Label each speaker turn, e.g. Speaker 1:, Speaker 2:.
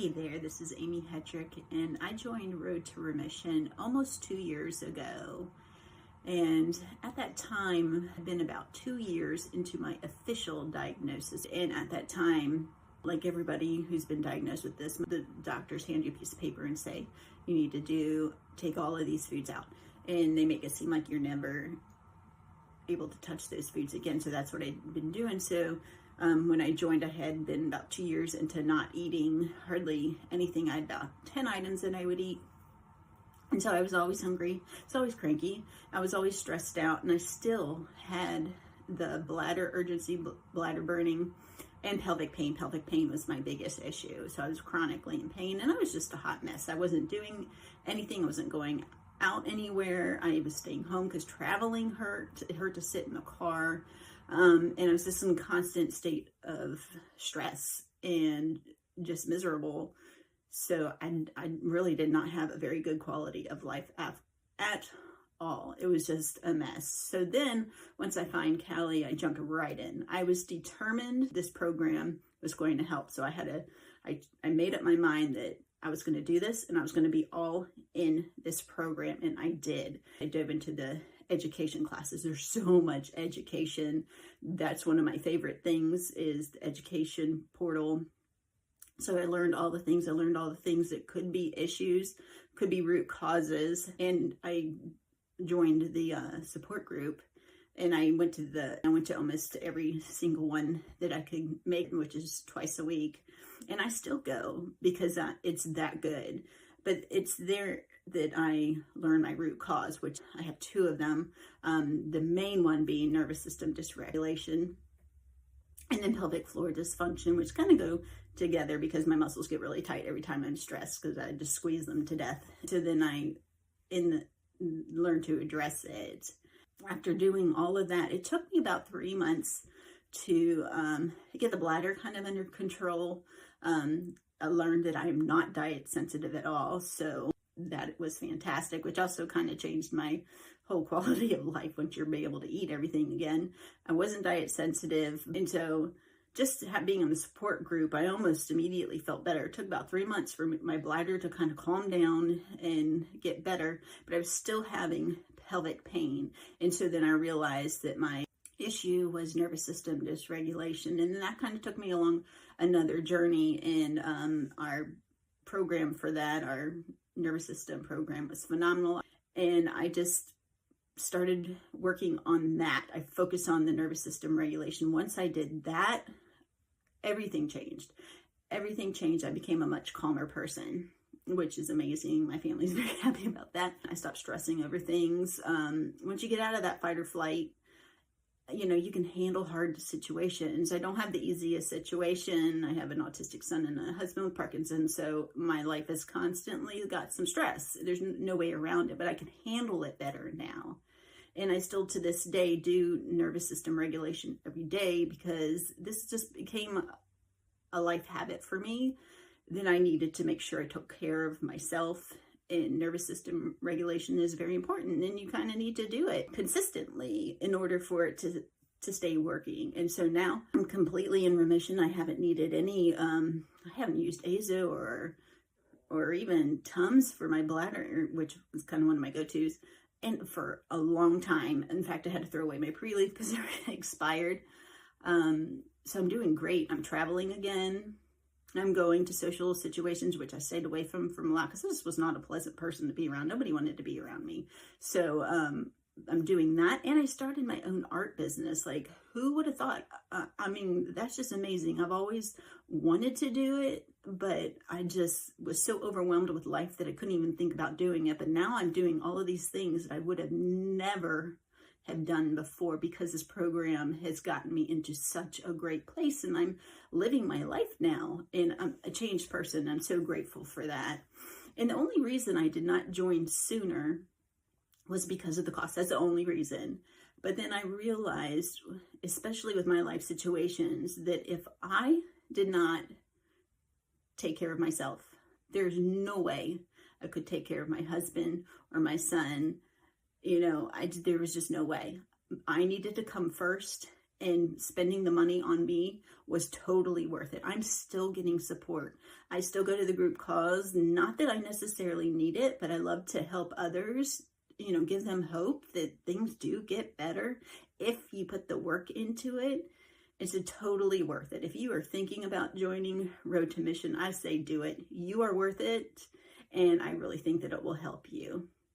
Speaker 1: Hey there, this is Amy Hetrick, and I joined Road to Remission almost 2 years ago. And at that time, I'd been about 2 years into my official diagnosis. And at that time, like everybody who's been diagnosed with this, the doctors hand you a piece of paper and say, you need to take all of these foods out. And they make it seem like you're never able to touch those foods again. So that's what I'd been doing. So when I joined, I had been about 2 years into not eating hardly anything. I had about 10 items that I would eat. And so I was always hungry. I was always cranky. I was always stressed out. And I still had the bladder urgency, bladder burning, and pelvic pain. Pelvic pain was my biggest issue. So I was chronically in pain. And I was just a hot mess. I wasn't doing anything. I wasn't going out anywhere. I was staying home because traveling hurt. It hurt to sit in the car. And I was just in a constant state of stress and just miserable. So I really did not have a very good quality of life at all. It was just a mess. So then once I find Callie, I jumped right in. I was determined this program was going to help. So I made up my mind that I was going to do this and I was going to be all in this program. And I did. I dove into the education classes. There's so much education. That's one of my favorite things is the education portal. So I learned all the things. I learned all the things that could be issues, could be root causes. And I joined the support group, and I went to almost every single one that I could make, which is twice a week. And I still go because it's that good. But it's there that I learned my root cause, which I have two of them. The main one being nervous system dysregulation, and then pelvic floor dysfunction, which kind of go together because my muscles get really tight every time I'm stressed because I just squeeze them to death. So then I learned to address it. After doing all of that, it took me about 3 months to get the bladder kind of under control. I learned that I am not diet sensitive at all. So that was fantastic, which also kind of changed my whole quality of life once you're able to eat everything again. I wasn't diet sensitive. And so just being in the support group, I almost immediately felt better. It took about 3 months for my bladder to kind of calm down and get better, but I was still having pelvic pain. And so then I realized that my issue was nervous system dysregulation. And then that kind of took me along another journey. And our program for that, our nervous system program, was phenomenal. And I just started working on that. I focused on the nervous system regulation. Once I did that, everything changed. Everything changed. I became a much calmer person, which is amazing. My family's very happy about that. I stopped stressing over things. Once you get out of that fight or flight, you can handle hard situations. I don't have the easiest situation. I have an autistic son and a husband with Parkinson's, so my life has constantly got some stress. There's no way around it, but I can handle it better now. And I still to this day do nervous system regulation every day because this just became a life habit for me. Then I needed to make sure I took care of myself. And nervous system regulation is very important, and you kind of need to do it consistently in order for it to stay working. And so now I'm completely in remission. I haven't needed any, I haven't used Azo or even Tums for my bladder, which was kind of one of my go-tos, and for a long time. In fact, I had to throw away my pre-leaf because they expired. So I'm doing great. I'm traveling again. I'm going to social situations, which I stayed away from a lot because this was not a pleasant person to be around. Nobody wanted to be around me. So I'm doing that. And I started my own art business. Like, who would have thought? I mean, that's just amazing. I've always wanted to do it, but I just was so overwhelmed with life that I couldn't even think about doing it. But now I'm doing all of these things that I would have never have done before because this program has gotten me into such a great place, and I'm living my life now, and I'm a changed person. I'm so grateful for that. And the only reason I did not join sooner was because of the cost. That's the only reason. But then I realized, especially with my life situations, that if I did not take care of myself, there's no way I could take care of my husband or my son. There was just no way. I needed to come first and spending the money on me was totally worth it. I'm still getting support. I still go to the group calls, not that I necessarily need it, but I love to help others, give them hope that things do get better if you put the work into it. It's totally worth it. If you are thinking about joining Road to Mission, I say do it. You are worth it, and I really think that it will help you.